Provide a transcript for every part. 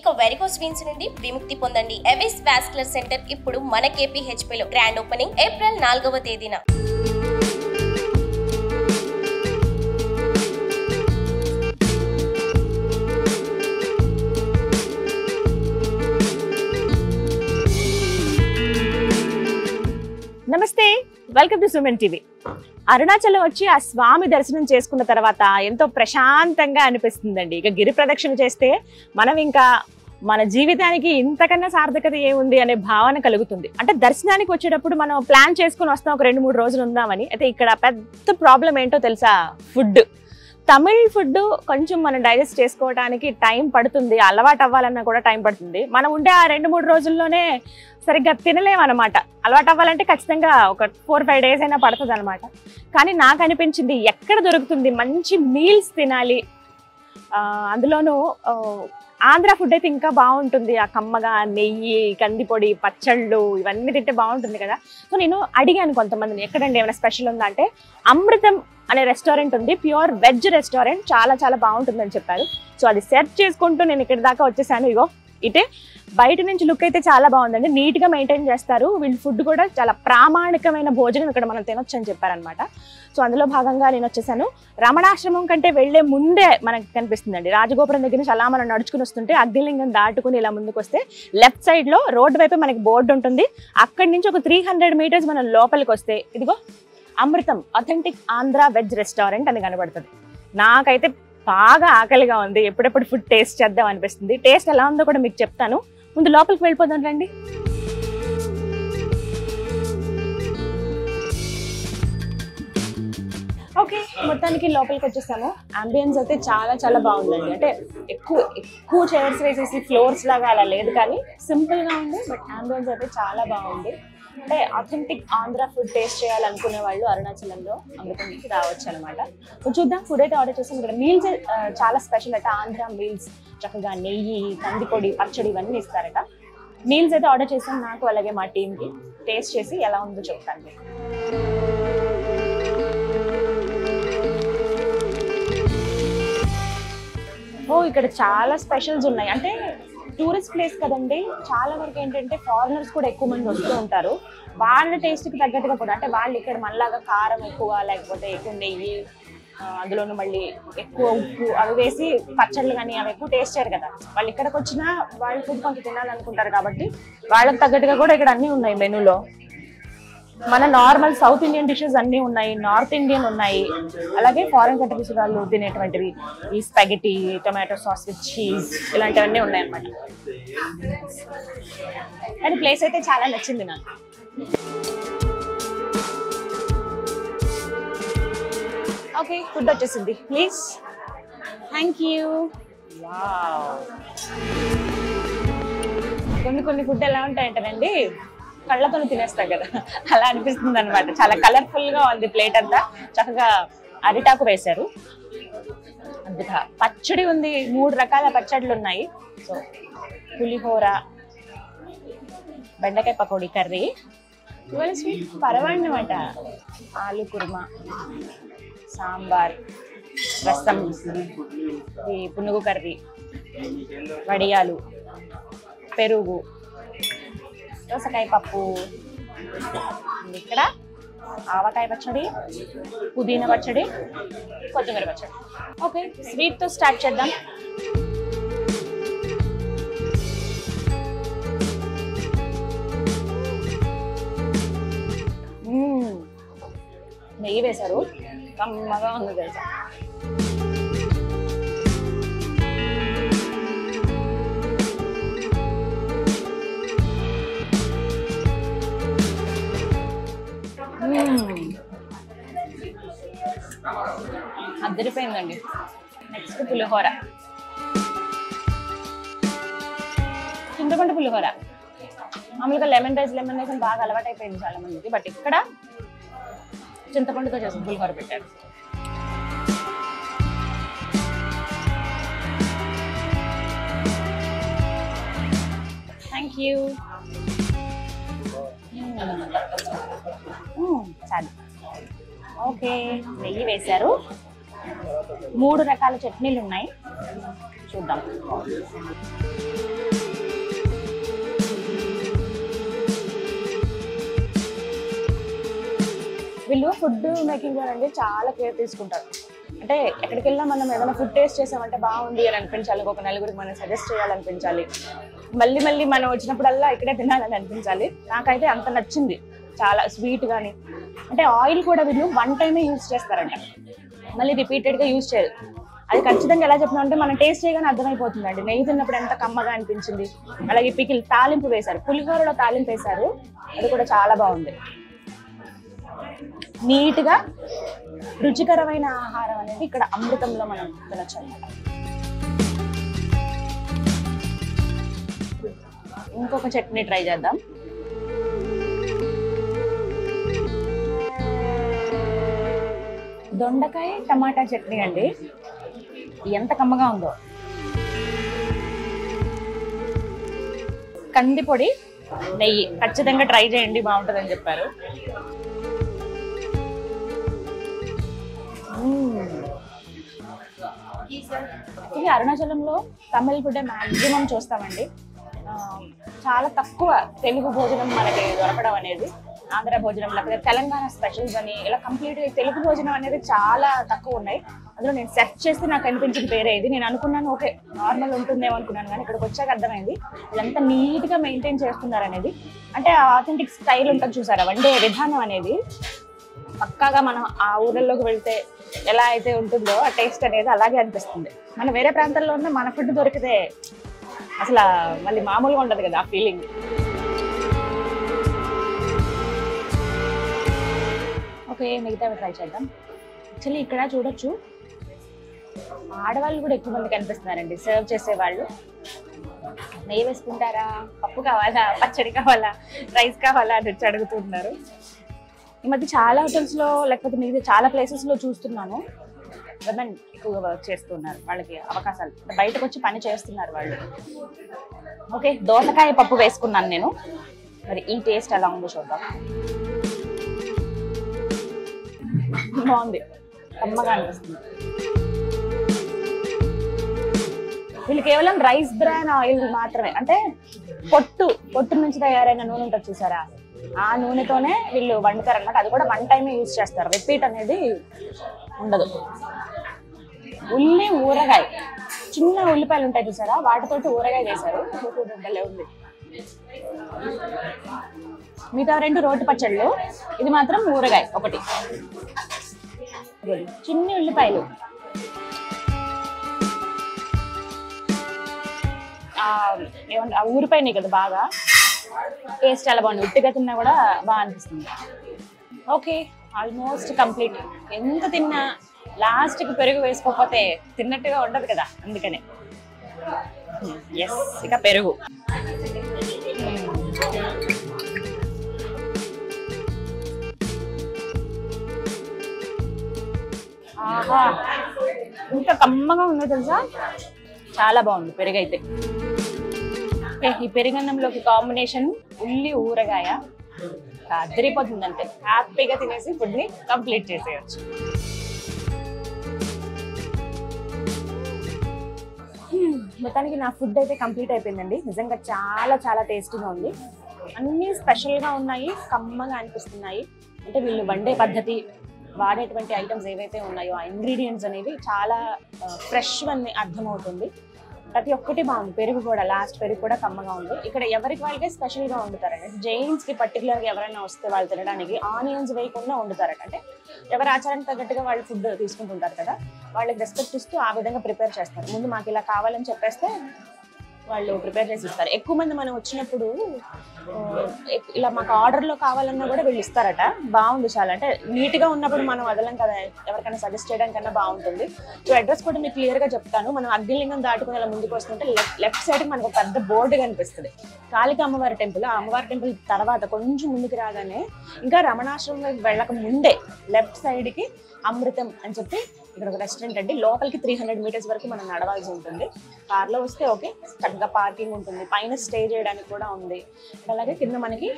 ఇక varicose veins నుండి విముక్తి పొందండి. ఎవిస్ వాస్కులర్ సెంటర్ ఇప్పుడు మన KPHP లో గ్రాండ్ ఓపెనింగ్ ఏప్రిల్ 4వ తేదీన. నమస్తే, welcome to Suman TV. Arunachalam వచ్చి ఆ స్వామి దర్శనం చేసుకున్న తర్వాత ఎంతో ప్రశాంతంగా అనిపిస్తుందండి. ఇక గిరి ప్రదక్షిణ చేస్తే మనం ఇంకా మన జీవితానికి ఇంతకన్నా సార్థకత ఏముంది అనే భావన కలుగుతుంది. అంటే దర్శనానికి వచ్చేటప్పుడు మనం ప్లాన్ చేసుకుని వస్తాం, ఒక 2-3 రోజులు ఉందామని. అయితే ఇక్కడ పెద్ద ప్రాబ్లం ఏంటో తెలుసా? ఫుడ్. తమిళ్ ఫుడ్ కొంచెం మనం డైజెస్ట్ చేసుకోవడానికి టైం పడుతుంది, అలవాటు అవ్వాలన్నా కూడా టైం పడుతుంది. మనం ఉండే ఆ 2-3 రోజుల్లోనే సరిగ్గా తినలేమన్నమాట. అలవాటు అవ్వాలంటే ఖచ్చితంగా ఒక 4-5 డేస్ అయినా పడుతుంది అనమాట. కానీ నాకు అనిపించింది ఎక్కడ దొరుకుతుంది మంచి మీల్స్ తినాలి, అందులోనూ ఆంధ్ర ఫుడ్ అయితే ఇంకా బాగుంటుంది. ఆ కమ్మగా నెయ్యి, కందిపొడి, పచ్చళ్ళు ఇవన్నీ తింటే బాగుంటుంది కదా. సో నేను అడిగాను కొంతమందిని, ఎక్కడండి ఏమైనా స్పెషల్ ఉందా అంటే అమృతం అనే రెస్టారెంట్ ఉంది, ప్యూర్ వెజ్ రెస్టారెంట్, చాలా చాలా బాగుంటుందని చెప్పారు. సో అది సెర్చ్ చేసుకుంటూ నేను ఇక్కడి దాకా వచ్చేసాను. ఇగో ఇటే బయట నుంచి లుక్ అయితే చాలా బాగుందండి, నీట్గా మెయింటైన్ చేస్తారు. వీళ్ళ ఫుడ్ కూడా చాలా ప్రామాణికమైన భోజనం ఇక్కడ మనం తినొచ్చు అని చెప్పారనమాట. సో అందులో భాగంగా నేను వచ్చేసాను. రమణాశ్రమం కంటే వెళ్లే ముందే మనకి కనిపిస్తుందండి, రాజగోపురం దగ్గర నుంచి అలా మనం నడుచుకుని వస్తుంటే అగ్నిలింగం దాటుకుని ఇలా ముందుకు వస్తే లెఫ్ట్ సైడ్ లో రోడ్డు వైపు మనకి బోర్డు ఉంటుంది. అక్కడి నుంచి ఒక 300 మీటర్స్ మనం లోపలికి వస్తే ఇదిగో అమృతం అథెంటిక్ ఆంధ్ర వెజ్ రెస్టారెంట్ అని కనబడుతుంది. నాకైతే బాగా ఆకలిగా ఉంది, ఎప్పుడెప్పుడు ఫుడ్ టేస్ట్ చేద్దాం అనిపిస్తుంది. టేస్ట్ ఎలా ఉందో కూడా మీకు చెప్తాను. ముందు లోపలికి వెళ్ళిపోదాం రండి. ఓకే, మొత్తానికి లోపలికి వచ్చేసాము. అంబియన్స్ అయితే చాలా చాలా బాగుందండి. అంటే ఎక్కువ చైర్స్ వేసేసి ఫ్లోర్స్ లాగా అలా లేదు, కానీ సింపుల్ గా ఉంది. బట్ అంబియన్స్ అయితే చాలా బాగుంది. అంటే అథెంటిక్ ఆంధ్ర ఫుడ్ టేస్ట్ చేయాలనుకునే వాళ్ళు అరుణాచలంలో అమృతంకి రావచ్చు అనమాట. చూద్దాం. ఫుడ్ అయితే ఆర్డర్ చేసాం. ఇక్కడ మీల్స్ చాలా స్పెషల్ అట, ఆంధ్ర మీల్స్. చక్కగా నెయ్యి, కందిపొడి, పచ్చడి ఇవన్నీ ఇస్తారట. మీల్స్ అయితే ఆర్డర్ చేసాం, నాకు అలాగే మా టీంకి. టేస్ట్ చేసి ఎలా ఉందో చెప్తాను మీకు. ఇక్కడ చాలా స్పెషల్స్ ఉన్నాయి. అంటే టూరిస్ట్ ప్లేస్ కదండి, చాలా వరకు ఏంటంటే ఫారినర్స్ కూడా ఎక్కువ మంది వస్తూ ఉంటారు. వాళ్ళ టేస్ట్కి తగ్గట్టుగా కూడా, అంటే వాళ్ళు ఇక్కడ మనలాగా కారం ఎక్కువ లేకపోతే ఎక్కువ నెయ్యి, అందులోనూ మళ్ళీ ఎక్కువ ఉప్పు అవి వేసి పచ్చళ్ళు కానీ అవి ఎక్కువ టేస్ట్ చేయరు కదా. వాళ్ళు ఇక్కడికి వచ్చినా వాళ్ళ ఫుడ్ కొంచెం తినాలనుకుంటారు కాబట్టి వాళ్ళకి తగ్గట్టుగా కూడా ఇక్కడ అన్నీ ఉన్నాయి మెనూలో. మన నార్మల్ సౌత్ ఇండియన్ డిషెస్ అన్నీ ఉన్నాయి, నార్త్ ఇండియన్ ఉన్నాయి, అలాగే ఫారెన్ కంట్రీస్ వాళ్ళు తినేటువంటివి ఈ spaghetti, tomato sauce with cheese ఇలాంటివన్నీ ఉన్నాయి అన్నమాట. కానీ ప్లేస్ అయితే చాలా నచ్చింది నాకు. ఓకే, ఫుడ్ వచ్చేసింది, ప్లీజ్. Thank you. కొన్ని ఫుడ్ ఎలా ఉంటాయంటేనండి కళ్ళతో తినేస్తాం కదా, అలా అనిపిస్తుంది అనమాట. చాలా కలర్ఫుల్ గా ఉంది ప్లేట్ అంతా. చక్కగా అరిటాకు వేశారు, అద్భుత పచ్చడి ఉంది, 3 రకాల పచ్చళ్ళు ఉన్నాయి. సో పులిహోర, బెండకాయ పకోడీ కర్రీ, ఇవాళ స్వీట్ పరవాడి అనమాట, ఆలు కుర్మా, సాంబార్, రసం, పునుగు కర్రీ, వడియాలు, పెరుగు, దోసకాయ పప్పు, ఇక్కడ ఆవకాయ పచ్చడి, పుదీనా పచ్చడి, కొత్తిమీర పచ్చడి. ఓకే, స్వీట్తో స్టార్ట్ చేద్దాం. నెయ్యి వేశారు, కమ్మగా ఉంది తెలుసా. అద్దరిపోయిందండి. నెక్స్ట్ పులిహోర, చింతపండు పులిహోర. మామూలుగా లెమన్ రైస్ అని బాగా అలవాటు అయిపోయింది చాలా మందికి, బట్ ఇక్కడ చింతపండుతో చేసిన పులిహోర పెట్టారు. Thank you. చాలు. ఓకే, నెయ్యి వేశారు, 3 రకాల చట్నీలు ఉన్నాయి, చూద్దాం. వీళ్ళు ఫుడ్ మేకింగ్ అనేది చాలా కేర్ తీసుకుంటారు. అంటే ఎక్కడికి వెళ్ళినా మనం ఏదైనా ఫుడ్ టేస్ట్ చేసామంటే బాగుంది అని అనిపించాలి, ఒక నలుగురికి మనం సజెస్ట్ చేయాలనిపించాలి, మళ్ళీ మళ్ళీ మనం వచ్చినప్పుడల్లా ఇక్కడే తినాలని అనిపించాలి. నాకైతే అంత నచ్చింది, చాలా స్వీట్ కానీ. అంటే ఆయిల్ కూడా వీళ్ళు 1 టైమే యూజ్ చేస్తారంట, మళ్ళీ రిపీటెడ్గా యూజ్ చేయరు. అది ఖచ్చితంగా ఎలా చెప్తున్నా అంటే మనం టేస్ట్ చేయగానే అర్థమైపోతుందండి. నెయ్యి తిన్నప్పుడు ఎంత కమ్మగా అనిపించింది. అలాగే పికిల్ తాలింపు వేశారు, పులిహోరలో తాలింపు వేశారు, అది కూడా చాలా బాగుంది. నీట్గా రుచికరమైన ఆహారం అనేది ఇక్కడ అమృతంలో మనం తినొచ్చు అన్నమాట. ఇంకొక చట్నీ ట్రై చేద్దాం. దొండకాయ టమాటా చట్నీ అండి, ఎంత కమ్మగా ఉందో. కంది పొడి నెయ్యి ఖచ్చితంగా ట్రై చేయండి, బాగుంటుందని చెప్పారు. ఇది అరుణాచలంలో తమిళ ఫుడ్ మ్యాక్సిమం చూస్తామండి. చాలా తక్కువ తెలుగు భోజనం మనకి దొరకడం అనేది, ఆంధ్ర భోజనం లేకపోతే తెలంగాణ స్పెషల్స్ అని ఇలా కంప్లీట్గా తెలుగు భోజనం అనేది చాలా తక్కువ ఉన్నాయి. అందులో నేను సెర్చ్ చేస్తే నాకు అనిపించిన పేరే ఇది. నేను అనుకున్నాను ఓకే నార్మల్ ఉంటుందేమో అనుకున్నాను, కానీ ఇక్కడికి వచ్చాక అర్థమైంది వీళ్ళంతా నీట్గా మెయింటైన్ చేస్తున్నారు అనేది. అంటే ఆథెంటిక్ స్టైల్ ఉంటుంది చూసారా, వండే విధానం అనేది పక్కాగా మనం ఆ ఊళ్ళలోకి వెళ్తే ఎలా అయితే ఉంటుందో ఆ టేస్ట్ అనేది అలాగే అనిపిస్తుంది. మనం వేరే ప్రాంతాల్లో ఉన్న మన ఫుడ్ దొరికితే అసలు మళ్ళీ మామూలుగా ఉండదు కదా ఆ ఫీలింగ్. ఓకే, మిగతావి ట్రై చేద్దాం. యాక్చువల్లీ ఇక్కడ చూడొచ్చు ఆడవాళ్ళు కూడా ఎక్కువ మంది కనిపిస్తున్నారండి సర్వ్ చేసేవాళ్ళు. నెయ్యి వేసుకుంటారా, పప్పు కావాలా, పచ్చడి కావాలా, రైస్ కావాలా అని వచ్చి అడుగుతున్నారు. ఈ మధ్య చాలా హోటల్స్లో లేకపోతే మిగతా చాలా ప్లేసెస్లో చూస్తున్నాను విమెన్ ఎక్కువగా వర్క్ చేస్తున్నారు, వాళ్ళకి అవకాశాలు బయటకు వచ్చి పని చేస్తున్నారు వాళ్ళు. ఓకే, దోసకాయ పప్పు వేసుకున్నాను నేను, మరి ఈ టేస్ట్ ఎలా ఉందో చూద్దాం. బాగుంది, కమ్మగా అనిపిస్తుంది. వీళ్ళు కేవలం రైస్ బ్రాన్ ఆయిల్ మాత్రమే, అంటే పొట్టు నుంచి తయారైన నూనె ఉంటుంది చూసారా, ఆ నూనెతోనే వీళ్ళు వండుతారు అనమాట. అది కూడా 1 టైమే యూజ్ చేస్తారు, రిపీట్ అనేది ఉండదు. ఉల్లి ఊరగాయ, చిన్న ఉల్లిపాయలు ఉంటాయి చూసారా, వాటితోటి ఊరగాయ చేశారు, భలే ఉంది. మిగతా 2 రోటి పచ్చళ్ళు, ఇది మాత్రం ఊరగాయ ఒకటి. చిన్ని ఉల్లిపాయలు, ఏమంటే ఊరిపోయినాయి కదా బాగా, టేస్ట్ చాలా బాగుంది. ఉట్టిగా తిన్నా కూడా బాగా అనిపిస్తుంది. Okay, almost complete. ఎంత తిన్నా లాస్ట్కి పెరుగు వేసుకోకపోతే తిన్నట్టుగా ఉండదు కదా, అందుకనే ఎస్ ఇక పెరుగు. ఆహా, ఇంత కమ్మగా ఉందో తెలుసా, చాలా బాగుంది పెరుగు అయితే. ఈ పెరుగన్నంలోకి కాంబినేషన్ ఉల్లి ఊరగాయ అదిరిపోతుంది, అంతే హ్యాపీగా తినేసి ఫుడ్ని కంప్లీట్ చేసేయచ్చు. మొత్తానికి నా ఫుడ్ అయితే కంప్లీట్ అయిపోయిందండి. నిజంగా చాలా చాలా టేస్టీగా ఉంది, అన్నీ స్పెషల్గా ఉన్నాయి, కమ్మగా అనిపిస్తున్నాయి. అంటే వీళ్ళు వండే పద్ధతి, వాడేటువంటి ఐటమ్స్ ఏవైతే ఉన్నాయో ఆ ఇంగ్రీడియంట్స్ అనేవి చాలా ఫ్రెష్ అని అర్థమవుతుంది. ప్రతి ఒక్కటి బాగుంది. పెరుగు కూడా, లాస్ట్ పెరుగు కూడా కమ్మగా ఉంది. ఇక్కడ ఎవరికి వాళ్ళకే స్పెషల్గా వండుతారండి. జైన్స్కి పర్టికులర్గా ఎవరైనా వస్తే వాళ్ళు తినడానికి ఆనియన్స్ వేయకుండా వండుతారట. అంటే ఎవరి ఆచారానికి తగ్గట్టుగా వాళ్ళు ఫుడ్ తీసుకుంటుంటారు కదా, వాళ్ళకి రెస్పెక్ట్ ఇస్తూ ఆ విధంగా ప్రిపేర్ చేస్తారు. ముందు మాకు ఇలా కావాలని చెప్పేస్తే వాళ్ళు ప్రిపేర్ చేసి ఇస్తారు. ఎక్కువ మంది మనం వచ్చినప్పుడు ఇలా మాకు ఆర్డర్లో కావాలన్నా కూడా వీళ్ళు ఇస్తారట. బాగుంది చాలా, అంటే నీట్గా ఉన్నప్పుడు మనం వదలం కదా, ఎవరికైనా సజెస్ట్ చేయడానికన్నా బాగుంటుంది. సో అడ్రస్ కూడా మీకు క్లియర్గా చెప్తాను. మనం అగ్నిలింగం దాటుకుని ఇలా ముందుకు వస్తుంటే లెఫ్ట్ సైడ్కి మనకు ఒక పెద్ద బోర్డు కనిపిస్తుంది, కాళికా అమ్మవారి టెంపుల్. ఆ అమ్మవారి టెంపుల్ తర్వాత కొంచెం ముందుకు రాగానే, ఇంకా రమణాశ్రమం వెళ్ళక ముందే లెఫ్ట్ సైడ్కి అమృతం అని చెప్పి ఇక్కడ ఒక రెస్టారెంట్ అండి. లోపలికి 300 మీటర్స్ వరకు మనం నడవాల్సి ఉంటుంది. కార్లో వస్తే ఓకే, చక్కగా పార్కింగ్ ఉంటుంది, పైన స్టే చేయడానికి కూడా ఉంది. అలాగే కింద మనకి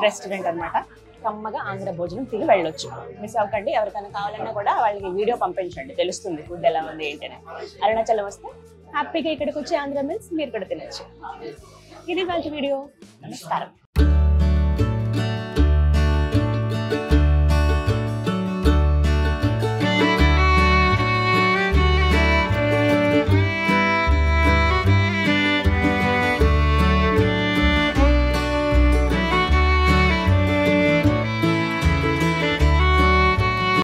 రెస్టారెంట్ అనమాట. కమ్మగా ఆంధ్ర భోజనం తిని వెళ్ళొచ్చు. మిస్ అవ్వకండి. ఎవరికైనా కావాలన్నా కూడా వాళ్ళకి వీడియో పంపించండి, తెలుస్తుంది ఫుడ్ ఎలా ఉంది ఏంటనే. అరుణాచలం వస్తే హ్యాపీగా ఇక్కడికి వచ్చి ఆంధ్ర మీల్స్ మీరు కూడా తినచ్చు. ఇది మంచి వీడియో. నమస్కారం.